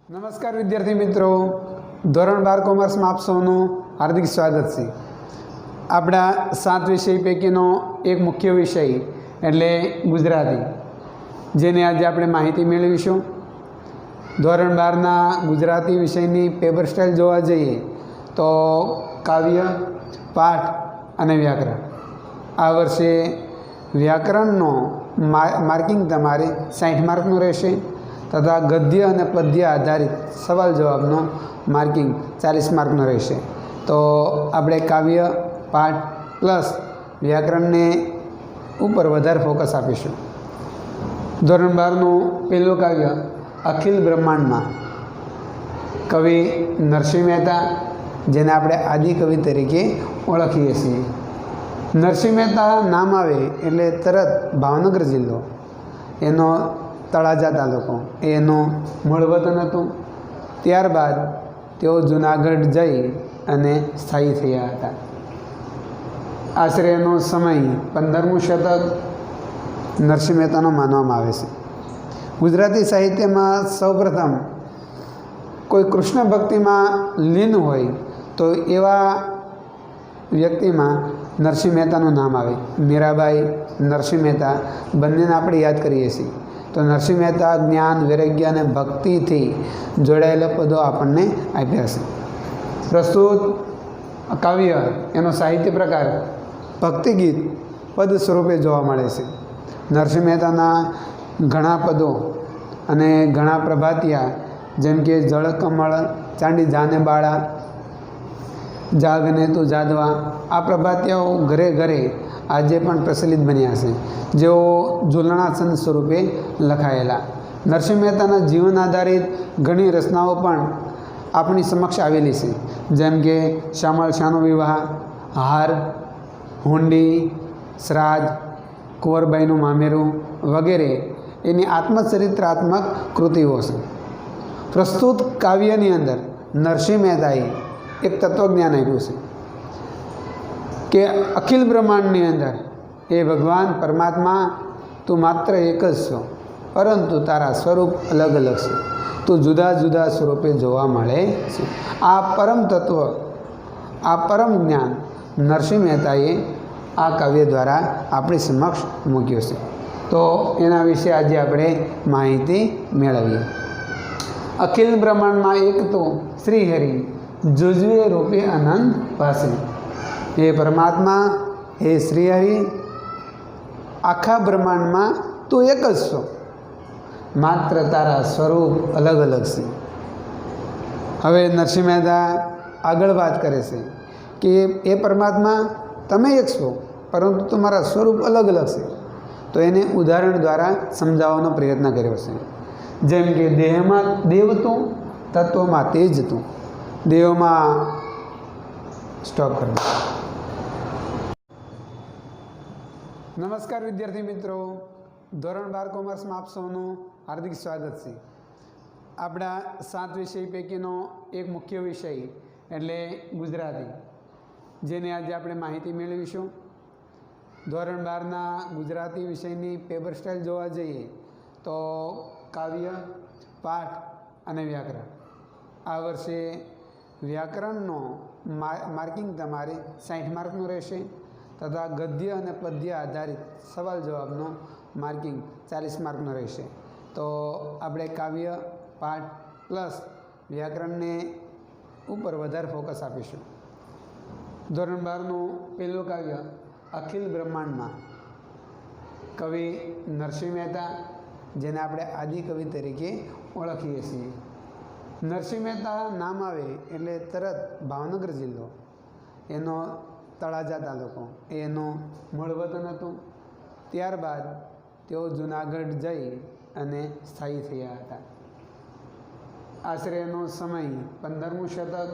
નમસ્કાર વિદ્યાર્થી મિત્રો, ધોરણ 12 કોમર્સમાં આપ સૌનું હાર્દિક સ્વાગત છે। આપણા 7 વિષય પૈકીનો એક મુખ્ય વિષય એટલે ગુજરાતી, જેને આજે આપણે માહિતી મેળવીશું। ધોરણ 12ના ગુજરાતી વિષયની પેપર સ્ટાઇલ જોવા જઈએ તો કાવ્ય, પાઠ અને વ્યાકરણ। આ વર્ષે વ્યાકરણનો માર્કિંગ તમારે 60 માર્કનું રહેશે તથા ગદ્ય અને પદ્ય આધારિત સવાલ જવાબનો માર્કિંગ 40 માર્કનો રહેશે। તો આપણે કાવ્ય, પાઠ પ્લસ વ્યાકરણને ઉપર વધારે ફોકસ આપીશું। ધોરણ 12નું પહેલું કાવ્ય અખિલ બ્રહ્માંડમાં, કવિ નરસિંહ મહેતા, જેને આપણે આદિકવિ તરીકે ઓળખીએ છીએ। નરસિંહ મહેતા નામ આવે એટલે તરત ભાવનગર જિલ્લો, એનો તળાજા તાલુકો એનું મૂળ વતન હતું। ત્યારબાદ તેઓ જુનાગઢ જઈ અને સ્થાયી થયા હતા। આશરે એનો સમય 15મું શતક નરસિંહ મહેતાનો માનવામાં આવે છે। ગુજરાતી સાહિત્યમાં સૌપ્રથમ કોઈ કૃષ્ણ ભક્તિમાં લીન હોય તો એવા વ્યક્તિમાં નરસિંહ મહેતાનું નામ આવે। મીરાબાઈ, નરસિંહ મહેતા બંનેને આપણે યાદ કરીએ છીએ। તો નરસિંહ મહેતા જ્ઞાન, વૈરાગ્ય અને ભક્તિથી જોડાયેલા પદો આપણને આપ્યા છે। પ્રસ્તુત કાવ્ય એનો સાહિત્ય પ્રકાર ભક્તિ ગીત પદ સ્વરૂપે જોવા મળે છે। નરસિંહ મહેતાના ઘણા પદો અને ઘણા પ્રભાતિયા, જેમ કે જળકમળ, ચાંડી જાને બાળા, જાગને તું જાદવા, આ પ્રભાતિયાઓ ઘરે ઘરે આજે પણ પ્રચલિત બન્યા છે, જેઓ ઝૂલણા છંદ સ્વરૂપે લખાયેલા। નરસિંહ મહેતાના જીવન આધારિત ઘણી રચનાઓ પણ આપણી સમક્ષ આવેલી છે, જેમ કે શામળ શાનો વિવાહ, હાર, હુંડી, શ્રાદ્ધ, કુંવરબાઈનું મામેરું વગેરે એની આત્મચરિત્રાત્મક કૃતિઓ છે। પ્રસ્તુત કાવ્યની અંદર નરસિંહ મહેતાએ એક તત્વજ્ઞાન આપ્યું છે કે અખિલ બ્રહ્માંડની અંદર એ ભગવાન પરમાત્મા તું માત્ર એક જ છો, પરંતુ તારા સ્વરૂપ અલગ અલગ છે, તું જુદા જુદા સ્વરૂપે જોવા મળે છે। આ પરમ તત્વ, આ પરમ જ્ઞાન નરસિંહ મહેતાએ આ કાવ્ય દ્વારા આપણી સમક્ષ મૂક્યું છે। તો એના વિશે આજે આપણે માહિતી મેળવીએ। અખિલ બ્રહ્માંડમાં એક તો શ્રીહરિ જુજવે રૂપે આનંદ પાસે, હે પરમાત્મા, હે શ્રીહરિ, આખા બ્રહ્માંડમાં તું એક જ છો, માત્ર તારા સ્વરૂપ અલગ અલગ છે। હવે નરસિંહ મહેતા આગળ વાત કરે છે કે એ પરમાત્મા તમે એક છો, પરંતુ તમારા સ્વરૂપ અલગ અલગ છે। તો એને ઉદાહરણ દ્વારા સમજાવવાનો પ્રયત્ન કર્યો છે। જેમ કે દેહમાં દેવ તું, તત્વમાં તેજ તું। દેવમાં સ્ટોપ કરી દો। નમસ્કાર વિદ્યાર્થી મિત્રો, ધોરણ 12 કોમર્સમાં આપ સૌનું હાર્દિક સ્વાગત છે। આપણા 7 વિષય પૈકીનો એક મુખ્ય વિષય એટલે ગુજરાતી, જેને આજે આપણે માહિતી મેળવીશું। ધોરણ 12ના ગુજરાતી વિષયની પેપર સ્ટાઇલ જોવા જઈએ તો કાવ્ય, પાઠ અને વ્યાકરણ। આ વર્ષે વ્યાકરણનો માર્કિંગ તમારે 60 માર્કનું રહેશે તથા ગદ્ય અને પદ્ય આધારિત સવાલ જવાબનો માર્કિંગ 40 માર્કનો રહેશે। તો આપણે કાવ્ય, પાઠ પ્લસ વ્યાકરણને ઉપર વધારે ફોકસ આપીશું। ધોરણ 12નું પહેલું કાવ્ય અખિલ બ્રહ્માંડમાં, કવિ નરસિંહ મહેતા, જેને આપણે આદિકવિ તરીકે ઓળખીએ છીએ। નરસિંહ મહેતા નામ આવે એટલે તરત ભાવનગર જિલ્લો, એનો તળાજા તાલુકો એનું મૂળ વતન હતું। ત્યારબાદ તેઓ જુનાગઢ જઈ અને સ્થાયી થયા હતા। આશરે એનો સમય 15મું શતક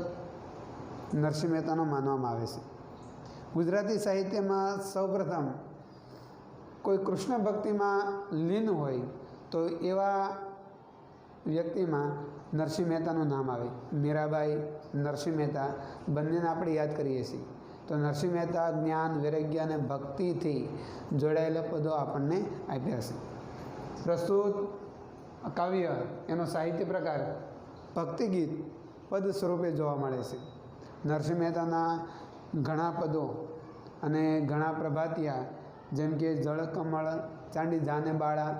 નરસિંહ મહેતાનો માનવામાં આવે છે। ગુજરાતી સાહિત્યમાં સૌપ્રથમ કોઈ કૃષ્ણ ભક્તિમાં લીન હોય તો એવા વ્યક્તિમાં નરસિંહ મહેતાનું નામ આવે। મીરાબાઈ, નરસિંહ મહેતા બંનેને આપણે યાદ કરીએ છીએ। તો નરસિંહ મહેતા જ્ઞાન, વૈરાગ્ય અને ભક્તિથી જોડાયેલા પદો આપણને આપ્યા છે। પ્રસ્તુત કાવ્ય એનો સાહિત્ય પ્રકાર ભક્તિ ગીત પદ સ્વરૂપે જોવા મળે છે. નરસિંહ મહેતાના ઘણા પદો અને ઘણા પ્રભાતિયા જેમ કે જળ કમળ, ચાંડી જાને બાળા,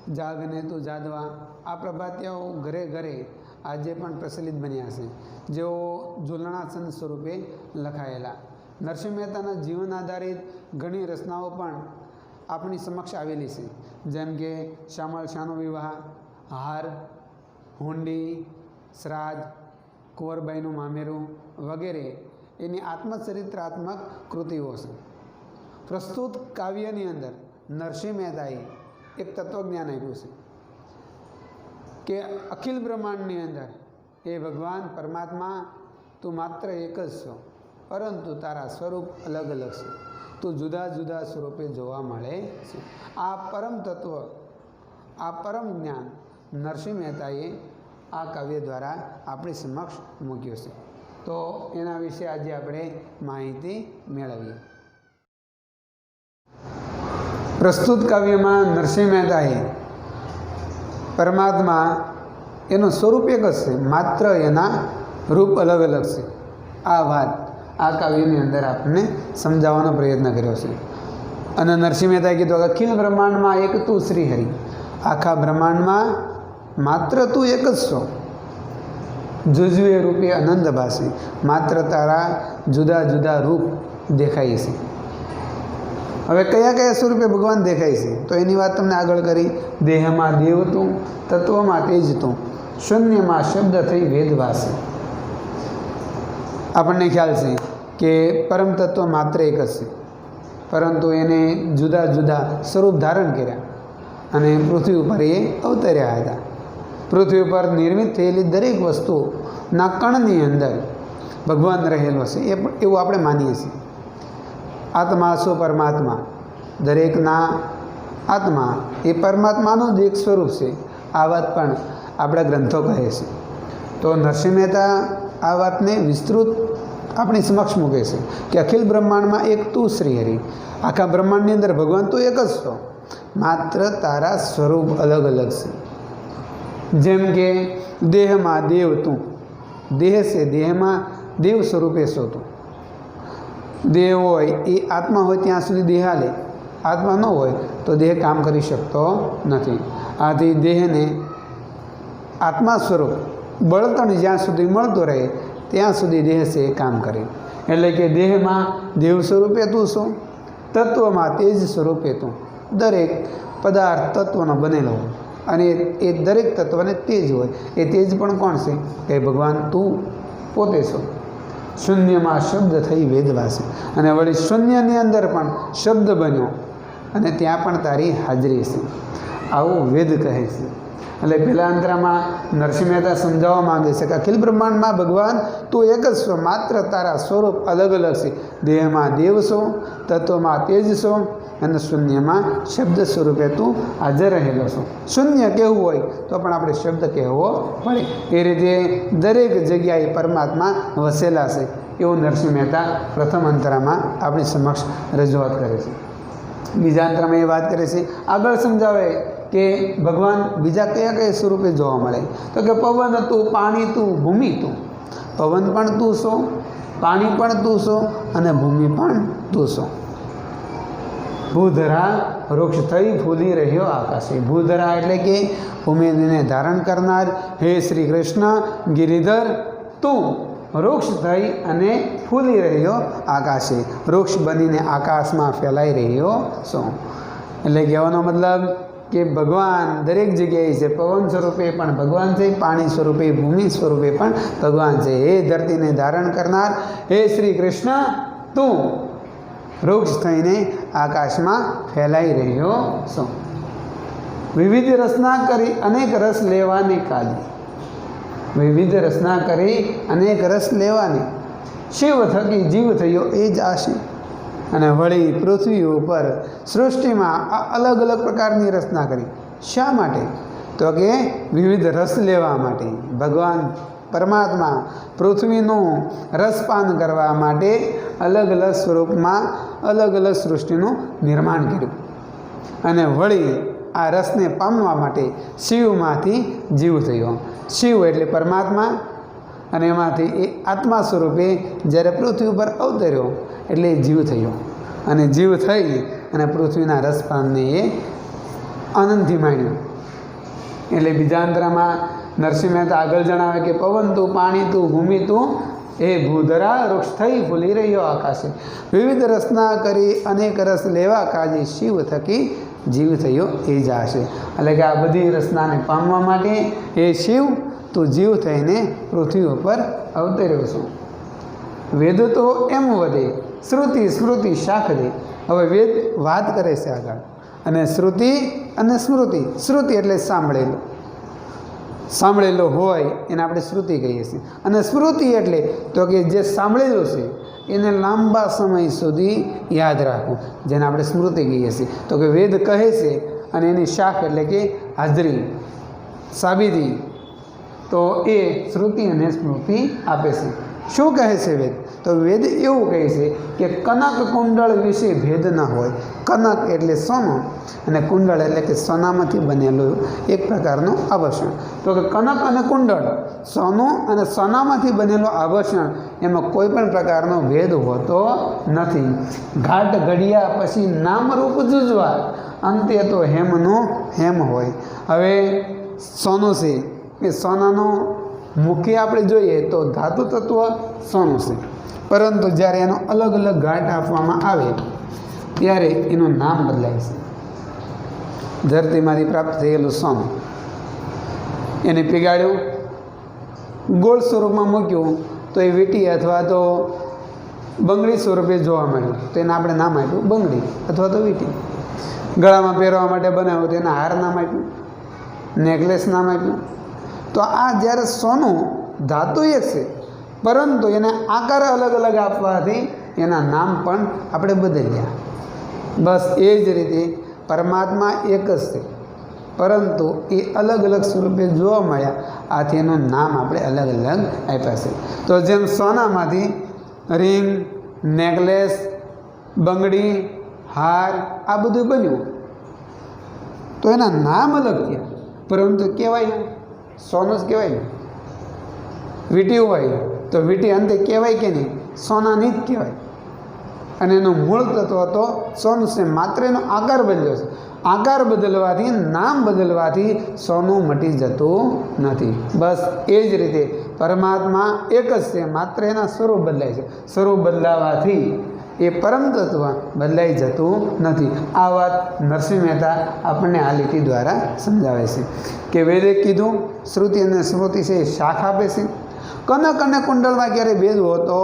જાગને તું જાદવા, આ પ્રભાતિયાઓ ઘરે ઘરે આજે પણ પ્રચલિત બન્યા છે, જેઓ ઝૂલણા છંદ સ્વરૂપે લખાયેલા. નરસિંહ મહેતાના જીવન આધારિત ઘણી રચનાઓ પણ આપણી સમક્ષ આવેલી છે, જેમ કે શામળ શાનો વિવાહ, હાર, હુંડી, શ્રાદ્ધ, કુંવરબાઈનું મામેરું વગેરે એની આત્મચરિત્રાત્મક કૃતિઓ છે. પ્રસ્તુત કાવ્યની અંદર નરસિંહ મહેતાએ એક તત્વજ્ઞાન આપ્યું છે કે અખિલ બ્રહ્માંડની અંદર એ ભગવાન પરમાત્મા તું માત્ર એક જ છો, પરંતુ તારા સ્વરૂપ અલગ અલગ છે, તું જુદા જુદા સ્વરૂપે જોવા મળે છે. આ પરમ તત્વ, આ પરમ જ્ઞાન નરસિંહ મહેતાએ આ કાવ્ય દ્વારા આપણી સમક્ષ મૂક્યો છે. તો એના વિશે આજે આપણે માહિતી મેળવીએ. પ્રસ્તુત કાવ્યમાં નરસિંહ મહેતાએ પરમાત્મા એનું સ્વરૂપ એક જ છે, માત્ર એના રૂપ અલગ અલગ છે. આ વાત આ કાવ્યની અંદર આપણને સમજાવવાનો પ્રયત્ન કર્યો છે. અને નરસિંહ મહેતાએ કીધું કે અખિલ બ્રહ્માંડમાં એક તું શ્રી હરિ, આખા બ્રહ્માંડમાં માત્ર તું એક જ છો, જુજવે રૂપે આનંદ ભાષી, માત્ર તારા જુદા જુદા રૂપ દેખાય છે. હવે કયા કયા સ્વરૂપે ભગવાન દેખાય છે તો એની વાત તમને આગળ કરી. દેહમાં દેવ તું, તત્વમાં તેજ તું, શૂન્યમાં શબ્દ થઈ વેદવાસી. આપણને ખ્યાલ છે કે પરમ તત્વ માત્ર એક જ છે, પરંતુ એને જુદા જુદા સ્વરૂપ ધારણ કર્યા અને પૃથ્વી ઉપર એ અવતર્યા હતા. પૃથ્વી ઉપર નિર્મિત થયેલી દરેક વસ્તુના કણની અંદર ભગવાન રહેલો છે એવું આપણે માનીએ છીએ. આત્મા શું પરમાત્મા, દરેકના આત્મા એ પરમાત્માનું જ એક સ્વરૂપ છે. આ વાત પણ આપણા ગ્રંથો કહે છે. તો નરસિંહ મહેતા આ વાતને વિસ્તૃત આપણી સમક્ષ મૂકે છે કે અખિલ બ્રહ્માંડમાં એક તું શ્રી હરિ, આખા બ્રહ્માંડની અંદર ભગવાન તું એક જ છો, માત્ર તારા સ્વરૂપ અલગ અલગ છે. જેમ કે દેહમાં દેવ તું, દેહ છે, દેહમાં દેવ સ્વરૂપે છો તું. દેહ હોય એ આત્મા હોય ત્યાં સુધી દેહ હાલે, આત્મા ન હોય તો દેહ કામ કરી શકતો નથી. આથી દેહને આત્મા સ્વરૂપ બળતણ જ્યાં સુધી મળતો રહે ત્યાં સુધી દેહ છે એ કામ કરે. એટલે કે દેહમાં દેવ સ્વરૂપે તું છો, તત્વમાં તેજ સ્વરૂપે તું, દરેક પદાર્થ તત્વનો બનેલો હોય અને એ દરેક તત્વને તેજ હોય. એ તેજ પણ કોણ છે કે ભગવાન તું પોતે છો. શૂન્યમાં શબ્દ થઈ વેદવાસી, અને વળી શૂન્યની અંદર પણ શબ્દ બન્યો અને ત્યાં પણ તારી હાજરી છે, આવું વેદ કહે છે. એટલે પહેલા અંતરામાં નરસિંહ મહેતા સમજાવવા માંગે છે કે અખિલ બ્રહ્માંડમાં ભગવાન તું એક જ છો, માત્ર તારા સ્વરૂપ અલગ અલગ છે. દેહમાં દેવ છો, તત્વમાં તેજ છો અને શૂન્યમાં શબ્દ સ્વરૂપે તું હાજર રહેલો છો. શૂન્ય કહેવું હોય તો પણ આપણે શબ્દ કહેવો પડે. એ રીતે દરેક જગ્યાએ પરમાત્મા વસેલા છે એવું નરસિંહ મહેતા પ્રથમ અંતરામાં આપણી સમક્ષ રજૂઆત કરે છે. બીજા અંતરામાં એ વાત કરે છે, આગળ સમજાવે કે ભગવાન બીજા કયા કયા સ્વરૂપે જોવા મળે તો કે પવન તું, પાણી તું, ભૂમિ તું. પવન પણ તું છો, પાણી પણ તું છો અને ભૂમિ પણ તું છો. ભૂધરા વૃક્ષ થઈ ફૂલી રહ્યો આકાશે. ભૂધરા એટલે કે ભૂમિને ધારણ કરનાર હે શ્રી કૃષ્ણ ગિરિધર, તું વૃક્ષ થઈ અને ફૂલી રહ્યો આકાશે, વૃક્ષ બનીને આકાશમાં ફેલાઈ રહ્યો છો. એટલે કહેવાનો મતલબ કે ભગવાન દરેક જગ્યાએ છે. પવન સ્વરૂપે પણ ભગવાન છે, પાણી સ્વરૂપે, ભૂમિ સ્વરૂપે પણ ભગવાન છે. હે ધરતીને ધારણ કરનાર હે શ્રી કૃષ્ણ, તું વૃક્ષ થઈને આકાશમાં ફેલાઈ રહ્યો છો. વિવિધ રચના કરી અનેક રસ લેવાને કાજે. વિવિધ રચના કરી અનેક રસ લેવાને, શિવ થકી જીવ થયો એ જ આશી. અને વળી પૃથ્વી ઉપર સૃષ્ટિમાં આ અલગ અલગ પ્રકારની રચના કરી. શા માટે તો કે વિવિધ રસ લેવા માટે. ભગવાન પરમાત્મા પૃથ્વીનું રસપાન કરવા માટે અલગ અલગ સ્વરૂપમાં અલગ અલગ સૃષ્ટિનું નિર્માણ કર્યું. અને વળી આ રસને પામવા માટે શિવમાંથી જીવ થયો. શિવ એટલે પરમાત્મા, અને એમાંથી એ આત્મા સ્વરૂપે જ્યારે પૃથ્વી ઉપર અવતર્યો એટલે એ જીવ થયો, અને જીવ થઈ અને પૃથ્વીના રસપાનને એ આનંદથી માણ્યો. એટલે બીજાંતરામાં નરસિંહ મહેતા આગળ જણાવે કે પવન તું, પાણી તું, ભૂમિ તું, એ ભૂધરા વૃક્ષ થઈ ફૂલી રહ્યો આકાશે, વિવિધ રસના કરી અનેક રસ લેવા કાજે શિવ થકી જીવ થયો એ જાશે. એટલે કે આ બધી રસનાને પામવા માટે એ શિવ તું જીવ થઈને પૃથ્વી ઉપર અવતર્યો છું. વેદ તો એમ વધે, શ્રુતિ સ્મૃતિ શાખ દે. હવે વેદ વાત કરે છે આગળ, અને શ્રુતિ અને સ્મૃતિ. શ્રુતિ એટલે સાંભળેલો, સાંભળેલો હોય એને આપણે શ્રુતિ કહીએ છીએ. અને સ્મૃતિ એટલે તો કે જે સાંભળેલું છે એને લાંબા સમય સુધી યાદ રાખવું, જેને આપણે સ્મૃતિ કહીએ છીએ. તો કે વેદ કહે છે, અને એની શાખ એટલે કે હાજરી, સાબિતી, તો એ શ્રુતિ અને સ્મૃતિ આપે છે. શું કહે છે વેદ? તો વેદ એવું કહે છે કે કનક કુંડળ વિશે ભેદ ન હોય. કનક એટલે સોનું, અને કુંડળ એટલે કે સોનામાંથી બનેલું એક પ્રકારનું આભૂષણ. તો કે કનક અને કુંડળ, સોનું અને સોનામાંથી બનેલું આભૂષણ, એમાં કોઈ પણ પ્રકારનો ભેદ હોતો નથી. ઘાટ ઘડિયા પછી નામરૂપ જુજવા, અંતે તો હેમનું હેમ હોય. હવે સોનું છે એ સોનાનું મુખ્ય આપણે જોઈએ તો ધાતુ તત્વ સોનું છે, પરંતુ જ્યારે એનો અલગ અલગ ઘાટ આપવામાં આવે ત્યારે એનું નામ બદલાય છે. ધરતીમાંથી પ્રાપ્ત થયેલું સોનું એને પીગાળ્યું, ગોળ સ્વરૂપમાં મૂક્યું તો એ વીંટી અથવા તો બંગડી સ્વરૂપે જોવા મળ્યું, તો એને આપણે નામ આપ્યું બંગડી અથવા તો વીંટી. ગળામાં પહેરવા માટે બનાવ્યું તો એના હાર નામ આપ્યું, નેકલેસ નામ આપ્યું. તો આ જ્યારે સોનું ધાતુ એક છે, પરંતુ એને આકાર અલગ અલગ આપવાથી એના નામ પણ આપણે બદલ્યા. બસ એ જ રીતે પરમાત્મા એક જ છે, પરંતુ એ અલગ અલગ સ્વરૂપે જોવા મળ્યા, આથી એનું નામ આપણે અલગ અલગ આપ્યા છે. તો જેમ સોનામાંથી રિંગ, નેકલેસ, બંગડી, હાર આ બધું બન્યું, તો એના નામ અલગ થયા, પરંતુ કહેવાય સોનું જ કહેવાય ને. વીંટી હોય તો વીંટી અંતે કહેવાય કે નહીં, સોનાની જ કહેવાય. અને એનું મૂળ તત્વ તો સોનું છે, માત્ર એનો આકાર બદલ્યો છે. આકાર બદલવાથી, નામ બદલવાથી સોનું મટી જતું નથી. બસ એ જ રીતે પરમાત્મા એક જ છે, માત્ર એના સ્વરૂપ બદલાય છે. સ્વરૂપ બદલાવાથી એ પરમ તત્વ બદલાઈ જતું નથી. આ વાત નરસિંહ મહેતા આપણને આ લીટી દ્વારા સમજાવે છે કે વેદે કીધું શ્રુતિ અને સ્મૃતિ છે એ શાખ આપે છે. કનક અને કુંડળમાં ક્યારેય ભેદ હોતો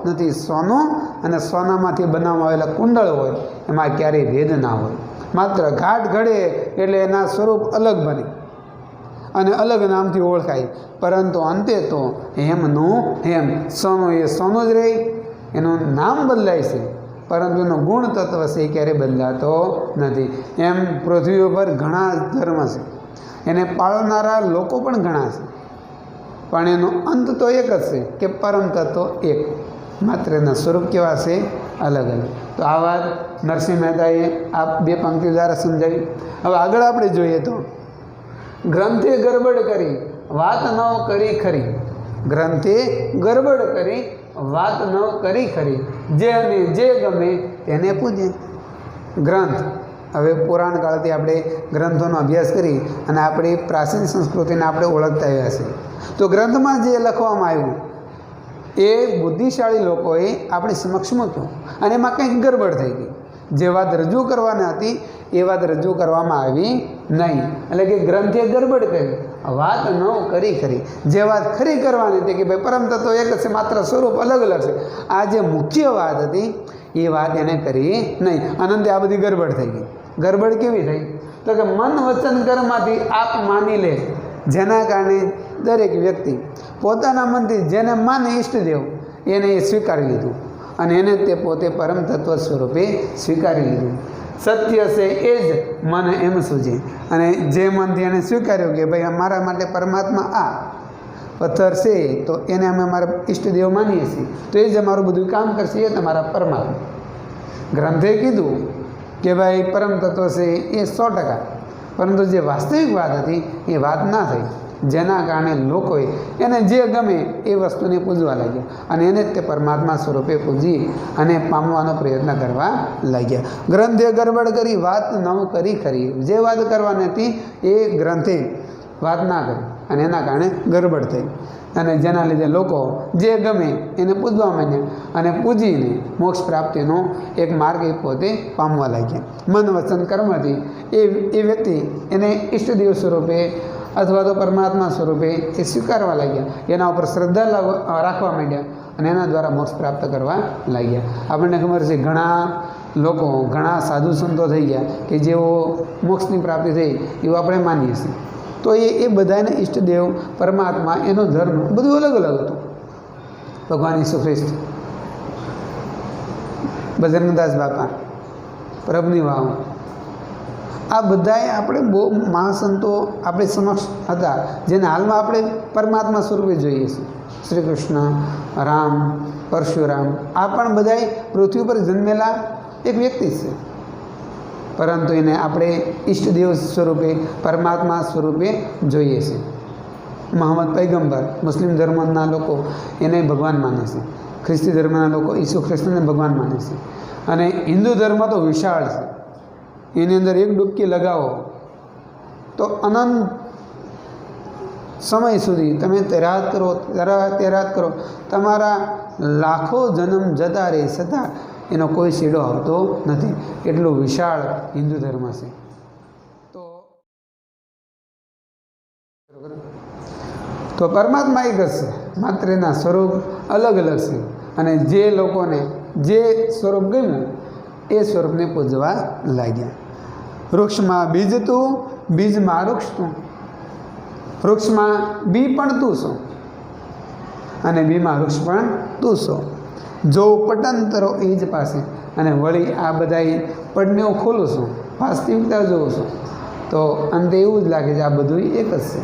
નથી. સોનું અને સોનામાંથી બનાવવામાં આવેલા કુંડળ હોય એમાં ક્યારેય ભેદ ના હોય. માત્ર ઘાટ ઘડે એટલે એના સ્વરૂપ અલગ બને અને અલગ નામથી ઓળખાય, પરંતુ અંતે તો હેમનું હેમ. સોનું એ સોનું જ રહે, એનું નામ બદલાય છે, પરંતુ એનો ગુણ તત્વ છે એ ક્યારેય બદલાતો નથી. એમ પૃથ્વી ઉપર ઘણા ધર્મ છે, એને પાળનારા લોકો પણ ઘણા છે, પણ એનો અંત તો એક જ છે કે પરમ તત્વ એક, માત્ર એના સ્વરૂપ કેવા છે અલગ અલગ. તો આ વાત નરસિંહ મહેતાએ આ બે પંક્તિ દ્વારા સમજાવી. હવે આગળ આપણે જોઈએ તો ગ્રંથે ગરબડ કરી વાત ન કરી ખરી. ગ્રંથે ગરબડ કરી વાત ન કરી ખરી, જેને જે ગમે તેને પૂજે. ગ્રંથ, હવે પુરાણ કાળથી આપણે ગ્રંથોનો અભ્યાસ કરી અને આપણી પ્રાચીન સંસ્કૃતિને આપણે ઓળખતા આવ્યા છીએ. તો ગ્રંથમાં જે લખવામાં આવ્યું એ બુદ્ધિશાળી લોકોએ આપણી સમક્ષ મૂક્યું, અને એમાં કંઈક ગરબડ થઈ ગઈ. જે વાત રજૂ કરવાની હતી એ વાત રજૂ કરવામાં આવી નહીં. એટલે કે ગ્રંથે ગરબડ કરી વાત ન કરી ખરી. જે વાત ખરી કરવાની હતી કે ભાઈ પરમ તત્વ એક છે, માત્ર સ્વરૂપ અલગ અલગ છે, આ જે મુખ્ય વાત હતી એ વાત એને કરી નહીં. અનંતે આ બધી ગરબડ થઈ ગઈ. ગરબડ કેવી થઈ? તો કે મન વચન કર્મમાંથી આપ માની લે, જેના કારણે દરેક વ્યક્તિ પોતાના મનથી જેને માને ઈષ્ટદેવ એને એ સ્વીકારી લીધું, અને એને તે પોતે પરમ તત્વ સ્વરૂપે સ્વીકારી લીધું. સત્ય છે એ જ મને એમ સૂજે, અને જે મનથી એને સ્વીકાર્યું કે ભાઈ અમારા માટે પરમાત્મા આ પથ્થર છે, તો એને અમે અમારા ઈષ્ટદેવ માનીએ છીએ, તો એ જ અમારું બધું કામ કરશે, એ તમારા પરમાત્મા. ગ્રંથે કીધું કે ભાઈ પરમ તત્વ છે એ 100%, પરંતુ જે વાસ્તવિક વાત હતી એ વાત ના થઈ, જેના કારણે લોકોએ એને જે ગમે એ વસ્તુને પૂજવા લાગ્યા અને એને જ તે પરમાત્મા સ્વરૂપે પૂજી અને પામવાનો પ્રયત્ન કરવા લાગ્યા. ગ્રંથે ગરબડ કરી વાત નવ કરી ખરી. જે વાત કરવાની હતી એ ગ્રંથે વાત ના કરી અને એના કારણે ગરબડ થઈ અને જેના લીધે લોકો જે ગમે એને પૂજવા માંડ્યા અને પૂજીને મોક્ષ પ્રાપ્તિનો એક માર્ગ એ પોતે પામવા લાગ્યા. મન વચન કર્મથી એ વ્યક્તિ એને ઈષ્ટદેવ સ્વરૂપે અથવા તો પરમાત્મા સ્વરૂપે એ સ્વીકારવા લાગ્યા, એના ઉપર શ્રદ્ધા રાખવા માંડ્યા અને એના દ્વારા મોક્ષ પ્રાપ્ત કરવા લાગ્યા. આપણને ખબર છે ઘણા લોકો, ઘણા સાધુ સંતો થઈ ગયા કે જેઓ મોક્ષની પ્રાપ્તિ થઈ એવું આપણે માનીએ છીએ. તો એ બધાને ઈષ્ટદેવ, પરમાત્મા, એનો ધર્મ બધું અલગ અલગ હતું. ભગવાન ઈસુ ખ્રિસ્ત, બજરંગદાસ બાપા, પ્રભુની વાવ, આ બધાએ આપણે બહુ મહાસંતો આપણી સમક્ષ હતા જેને હાલમાં આપણે પરમાત્મા સ્વરૂપે જોઈએ છીએ. શ્રી કૃષ્ણ, રામ, પરશુરામ, આ પણ બધાએ પૃથ્વી પર જન્મેલા એક વ્યક્તિ છે, પરંતુ એને આપણે ઈષ્ટદેવ સ્વરૂપે, પરમાત્મા સ્વરૂપે જોઈએ છીએ. મોહમ્મદ પૈગંબર, મુસ્લિમ ધર્મના લોકો એને ભગવાન માને છે. ખ્રિસ્તી ધર્મના લોકો ઈસુ ખ્રિસ્તને ભગવાન માને છે. અને હિન્દુ ધર્મ તો વિશાળ છે, એની અંદર એક ડૂબકી લગાવો તો અનંત સમય સુધી તમે તૈરાત કરો, તૈરાત કરો, તમારા લાખો જન્મ જતા રહે છતાં એનો કોઈ છેડો આવતો નથી. એટલું વિશાળ હિન્દુ ધર્મ છે. તો પરમાત્મા એક જ છે, માત્ર એના સ્વરૂપ અલગ અલગ છે અને જે લોકોને જે સ્વરૂપ ગમ્યું એ સ્વરૂપને પૂજવા લાગ્યા. વૃક્ષમાં બીજ તું, બીજમાં વૃક્ષ તું. વૃક્ષમાં બી પણ તું છો અને બીમાં વૃક્ષ પણ તું છો. જો પટંતરો એ જ પાસે અને વળી આ બધા પડને હું ખોલું છું, વાસ્તવિકતા જોઉં છું તો અંતે એવું જ લાગે છે આ બધું એક જ છે.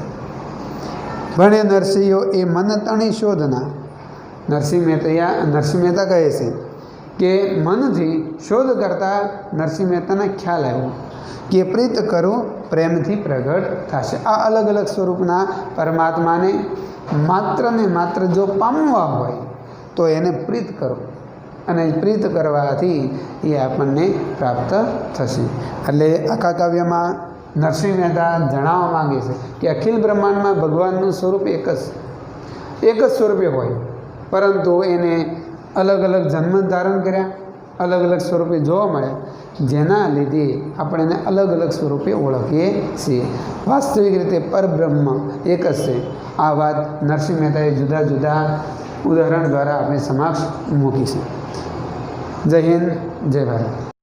ભણે નરસિંહો એ મન તણી શોધના. નરસિંહ મહેતા કહે છે કે મનથી શોધ કરતાં નરસિંહ મહેતાને ખ્યાલ આવ્યો કે પ્રીત કરો પ્રેમથી પ્રગટ થશે. આ અલગ અલગ સ્વરૂપના પરમાત્માને માત્ર ને માત્ર જો પામવા હોય તો એને પ્રીત કરો અને પ્રીત કરવાથી એ આપણને પ્રાપ્ત થશે. એટલે આખા કાવ્યમાં નરસિંહ મહેતા જણાવવા માગે છે કે અખિલ બ્રહ્માંડમાં ભગવાનનું સ્વરૂપ એક જ સ્વરૂપે હોય, પરંતુ એને અલગ અલગ જન્મ ધારણ કર્યા, અલગ અલગ સ્વરૂપે જોવા મળ્યા, જેના લીધે આપણે એને અલગ અલગ સ્વરૂપે ઓળખીએ છીએ. વાસ્તવિક રીતે પરબ્રહ્મ એક જ છે. આ વાત નરસિંહ મહેતાએ જુદા જુદા ઉદાહરણ દ્વારા આપણે સમક્ષ મૂકી છે. જય હિન્દ, જય ભારત.